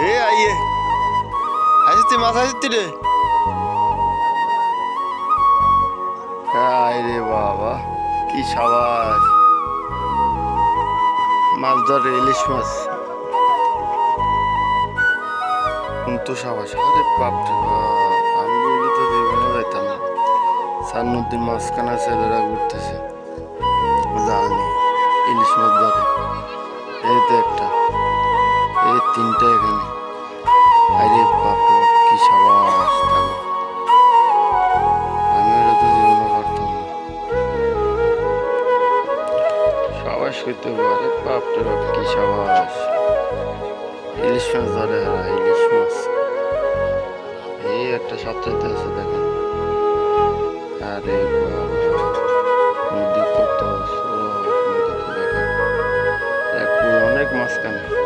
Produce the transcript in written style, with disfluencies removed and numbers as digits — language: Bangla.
এ আইয়ে হাসিতে মাথা হাসিতে রে রে বাবা কি সাবাস মাছ ধরে ইলিশ মাছ কিন্তু সাবাস আরে বাপরে বাপ আমি বলি তো জীবনে যাইতাম না সার নদীর মাঝখানে ছেলেরা ঘুরতেছে জাল নিয়ে ইলিশ মাছ ধরে এই তো একটা এই তিনটা এখানে আরে বাপরে বাপ কি সাবাস থাকো আমি এটা তো জীবনে পারতাম না সাবাস হইতে পারে বাপরে বাপ কি সাবাস ইলিশ মাছ ধরে হারা ইলিশ মাছ এই একটা সপ্তাহে আছে দেখেন আরে বাবা নদী কত নদীতে দেখেন অনেক মাঝখানে